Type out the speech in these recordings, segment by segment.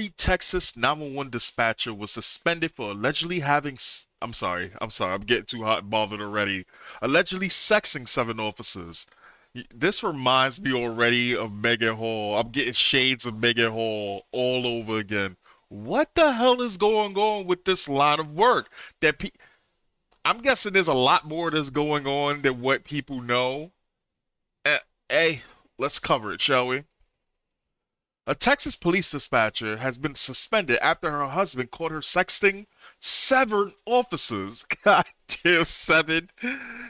Missouri, Texas 911 dispatcher was suspended for allegedly having. I'm getting too hot and bothered already. Allegedly sexing 7 officers. This reminds me already of Megan Hall. I'm getting shades of Megan Hall all over again. What the hell is going on with this line of work? I'm guessing there's a lot more that's going on than what people know. Eh, Hey, let's cover it, shall we? A Texas police dispatcher has been suspended after her husband caught her sexting 7 officers. God damn, seven.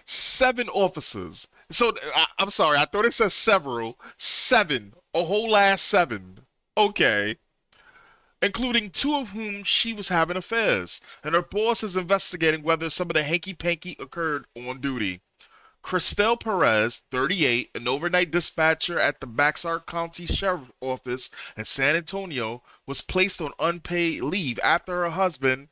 7 officers. So, I'm sorry, I thought it said several. 7. A whole ass 7. Okay. Including 2 of whom she was having affairs. And her boss is investigating whether some of the hanky panky occurred on duty. Krystleperez, 38, an overnight dispatcher at the Bexar County Sheriff's Office in San Antonio, was placed on unpaid leave after her husband,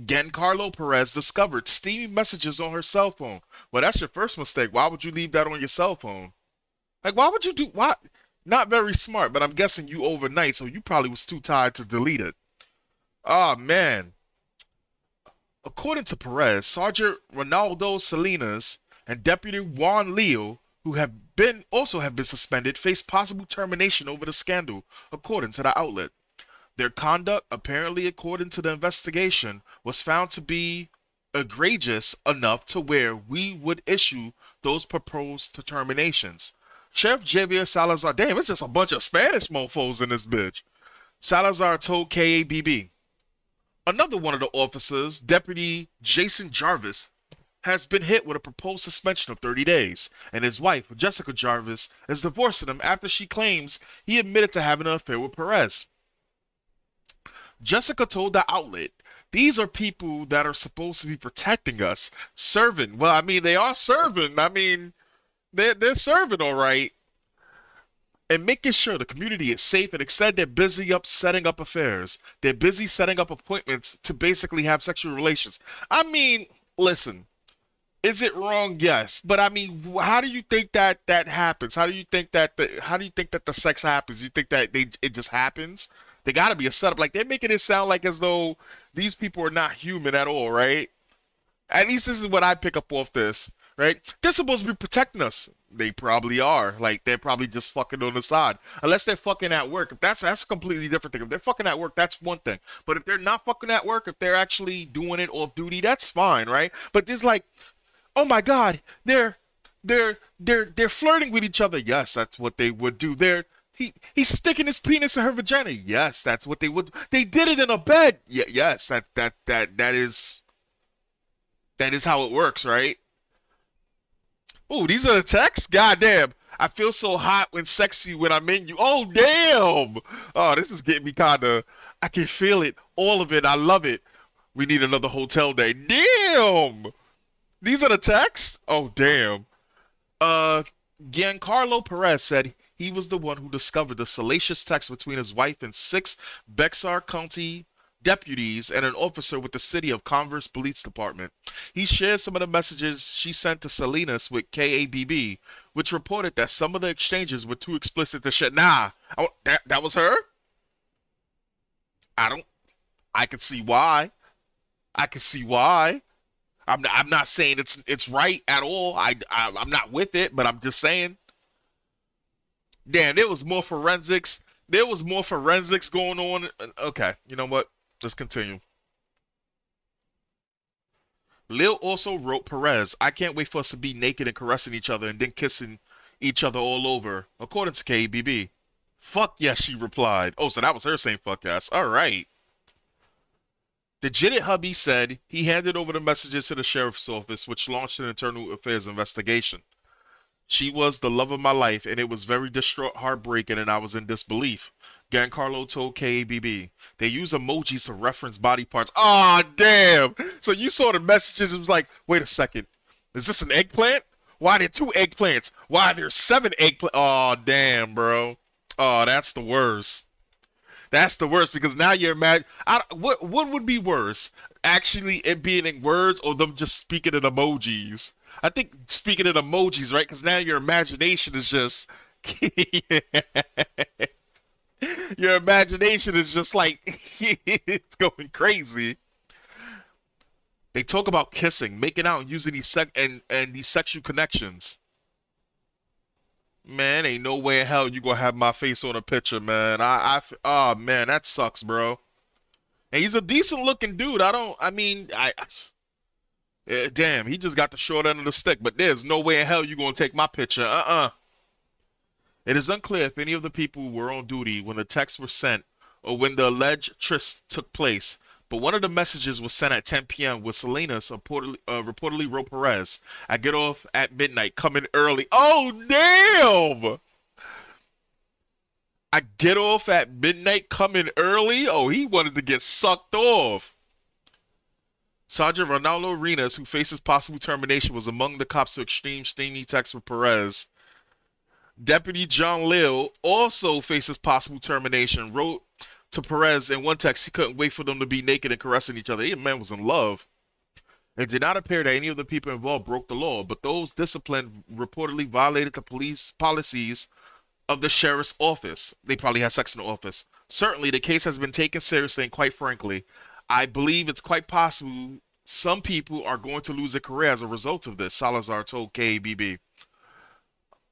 Giancarlo Perez, discovered steamy messages on her cell phone. Well, that's your first mistake. Why would you leave that on your cell phone? Like, why would you do what? Not very smart, but I'm guessing you overnight, so you probably was too tired to delete it. Oh, man. According to Perez, Sergeant Ronaldo Salinas and Deputy Juan Leo, who have been suspended, face possible termination over the scandal, according to the outlet. Their conduct, apparently according to the investigation, was found to be egregious enough to where we would issue those proposed terminations. Sheriff Javier Salazar, damn, it's just a bunch of Spanish mofos in this bitch. Salazar told KABB. Another one of the officers, Deputy Jason Jarvis, has been hit with a proposed suspension of 30 days, and his wife, Jessica Jarvis, is divorcing him after she claims he admitted to having an affair with Perez. Jessica told the outlet, these are people that are supposed to be protecting us, serving. Well, I mean, they are serving. I mean, they're serving all right. And making sure the community is safe and instead they're busy up setting up affairs. They're busy setting up appointments to basically have sexual relations. I mean, listen, is it wrong? Yes, but I mean, how do you think that happens? How do you think that the sex happens? You think that it just happens? They got to be a setup. Like they're making it sound like as though these people are not human at all, right? At least this is what I pick up off this, right? They're supposed to be protecting us. They probably are. Like they're probably just fucking on the side. Unless they're fucking at work. If that's a completely different thing. If they're fucking at work, that's one thing. But if they're not fucking at work, if they're actually doing it off duty, that's fine, right? But there's like, oh my god, they're flirting with each other. Yes, that's what they would do. He's sticking his penis in her vagina. Yes, that's what they would. They did it in a bed. Yeah, yes, that is how it works, right? Oh, these are the texts? Goddamn. I feel so hot when sexy when I'm in you. Oh, damn. Oh, this is getting me kind of. I can feel it. All of it. I love it. We need another hotel day. Damn. These are the texts? Oh, damn. Uh, Giancarlo Perez said he was the one who discovered the salacious text between his wife and 6 Bexar County deputies and an officer with the city of Converse Police Department. He shared some of the messages she sent to Salinas with KABB, which reported that some of the exchanges were too explicit to share. Nah, that was her? I don't. I can see why. I can see why. I'm not saying it's right at all. I'm not with it, but I'm just saying. Damn, there was more forensics. There was more forensics going on. Okay, you know what? Just continue. Lil also wrote Perez, I can't wait for us to be naked and caressing each other and then kissing each other all over, according to KBB. Fuck yes, she replied. Oh, so that was her saying fuck yes. All right. The Jitted hubby said he handed over the messages to the sheriff's office, which launched an internal affairs investigation. She was the love of my life, and it was very distraught, heartbreaking, and I was in disbelief. Giancarlo told KABB. They use emojis to reference body parts. Ah, damn! So you saw the messages, it was like, wait a second. Is this an eggplant? Why are there 2 eggplants? Why are there 7 eggplants? Oh, damn, bro. Oh, that's the worst. That's the worst because now you're mad. What would be worse? Actually, it being in words or them just speaking in emojis? I think speaking in emojis, right? Because now your imagination is just. Your imagination is just like it's going crazy. They talk about kissing, making out, and using and these sexual connections. Man, ain't no way in hell you gonna have my face on a picture, man. Oh man, that sucks, bro. And he's a decent looking dude. I mean, damn, he just got the short end of the stick. But there's no way in hell you gonna take my picture. It is unclear if any of the people were on duty when the texts were sent or when the alleged tryst took place, but one of the messages was sent at 10 p.m. with Salinas reportedly wrote Perez, "I get off at midnight, coming early." Oh, damn! I get off at midnight, coming early? Oh, he wanted to get sucked off. Sergeant Ronaldo Arenas, who faces possible termination, was among the cops to exchange steamy texts with Perez. Deputy John Lill also faces possible termination. Wrote to Perez in one text he couldn't wait for them to be naked and caressing each other. The man was in love. It did not appear that any of the people involved broke the law, but those disciplined reportedly violated the police policies of the sheriff's office. They probably had sex in the office. Certainly, the case has been taken seriously, and quite frankly, I believe it's quite possible some people are going to lose their career as a result of this, Salazar told KABB.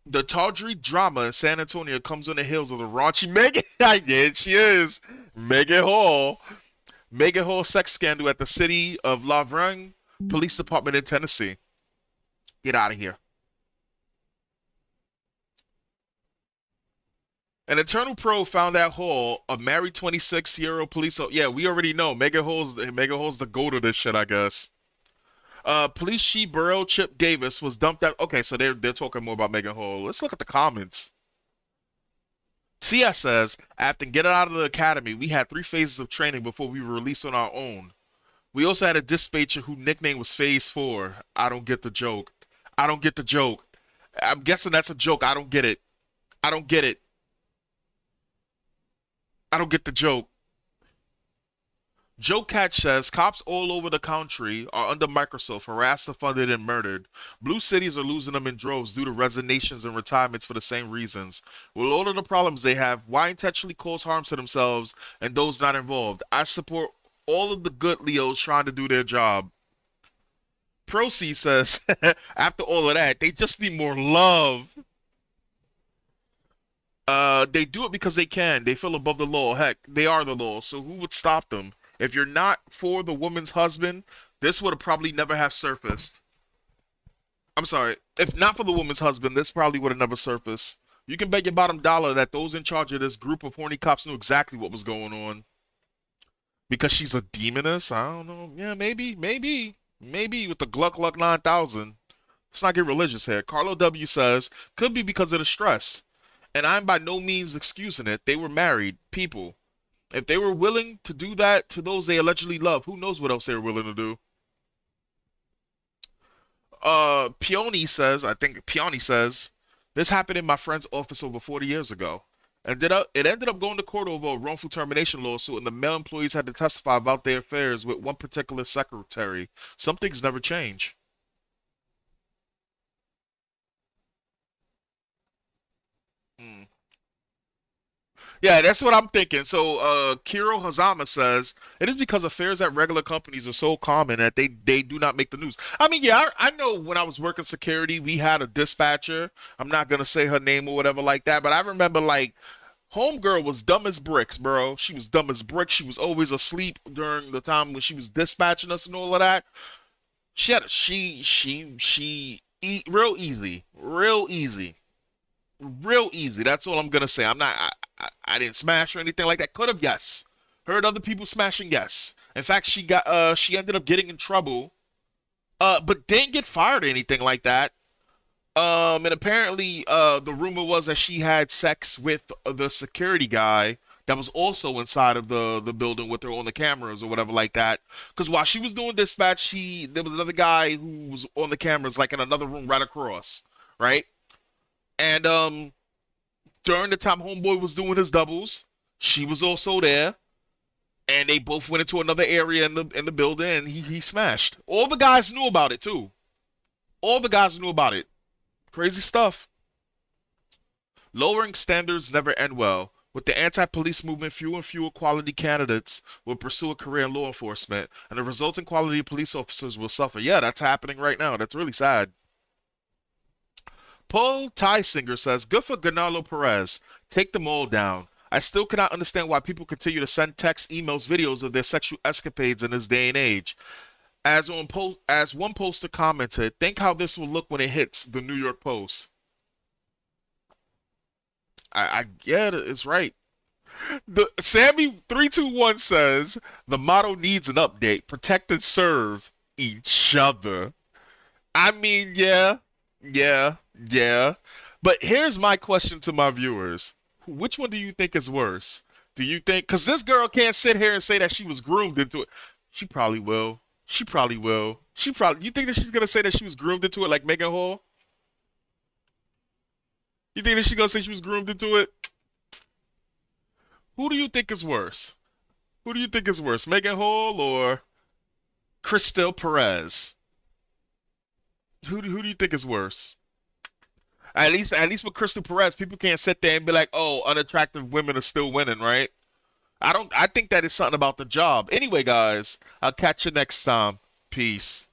The tawdry drama in San Antonio comes on the heels of the raunchy Megan. Yeah, she is. Megan Hall. Megan Hall sex scandal at the city of La Vergne Police Department in Tennessee. Get out of here. An internal probe found that Hall, a married 26-year-old police. Yeah, we already know. Megan Hall's the goat of this shit, I guess. Police chief Burrell Chip Davis was dumped out. Okay, so they're talking more about Megan Hall. Let's look at the comments. CS says, after getting out of the academy, we had 3 phases of training before we were released on our own. We also had a dispatcher whose nickname was Phase 4. I don't get the joke. I don't get the joke. I'm guessing that's a joke. I don't get it. I don't get it. I don't get the joke. Joe Catch says cops all over the country are under microscope, harassed, defunded, and murdered. Blue cities are losing them in droves due to resignations and retirements for the same reasons. With all of the problems they have, why intentionally cause harm to themselves and those not involved? I support all of the good Leos trying to do their job. Proceed says, after all of that, they just need more love. They do it because they can. They feel above the law. Heck, they are the law. So who would stop them? If you're not for the woman's husband, this would have probably never have surfaced. I'm sorry. If not for the woman's husband, this probably would have never surfaced. You can bet your bottom dollar that those in charge of this group of horny cops knew exactly what was going on. Because she's a demoness? I don't know. Yeah, maybe with the Gluck Luck 9000. Let's not get religious here. Carlo W says, could be because of the stress. And I'm by no means excusing it. They were married people. If they were willing to do that to those they allegedly love, who knows what else they were willing to do? Peony says, this happened in my friend's office over 40 years ago. It ended up going to court over a wrongful termination lawsuit, and the male employees had to testify about their affairs with one particular secretary. Some things never change. Hmm. Yeah, that's what I'm thinking. So, Kiro Hazama says it is because affairs at regular companies are so common that they do not make the news. I mean, yeah, I know when I was working security, we had a dispatcher. I'm not gonna say her name or whatever like that, but I remember like homegirl was dumb as bricks, bro. She was dumb as bricks. She was always asleep during the time when she was dispatching us and all of that. She eat real easy. Real easy. That's all I'm gonna say. I'm not. I didn't smash or anything like that. Could have, yes. Heard other people smashing, yes. In fact, she ended up getting in trouble, but didn't get fired or anything like that. And apparently, the rumor was that she had sex with the security guy that was also inside of the building with her on the cameras or whatever like that. Because while she was doing dispatch, there was another guy who was on the cameras like in another room right across, right? And during the time Homeboy was doing his doubles, she was also there, and they both went into another area in the building, and he smashed. All the guys knew about it too. All the guys knew about it. Crazy stuff. Lowering standards never end well. With the anti-police movement, fewer and fewer quality candidates will pursue a career in law enforcement, and the resulting quality of police officers will suffer. Yeah, that's happening right now. That's really sad. Paul Tysinger says, good for Gonzalo Perez. Take them all down. I still cannot understand why people continue to send texts, emails, videos of their sexual escapades in this day and age. As one poster commented, think how this will look when it hits the New York Post. I get it. It's right. The Sammy321 says the motto needs an update. Protect and serve each other. I mean, yeah, yeah, yeah. But here's my question to my viewers. Which one do you think is worse? Do you think, because this girl can't sit here and say that she was groomed into it. She probably will. She probably will. You think that she's going to say that she was groomed into it like Megan Hall? You think that she's going to say she was groomed into it? Who do you think is worse? Who do you think is worse, Megan Hall or krystleperez? Who do you think is worse? At least with krystleperez, people can't sit there and be like, "Oh, unattractive women are still winning," right? I don't. I think that is something about the job. Anyway, guys, I'll catch you next time. Peace.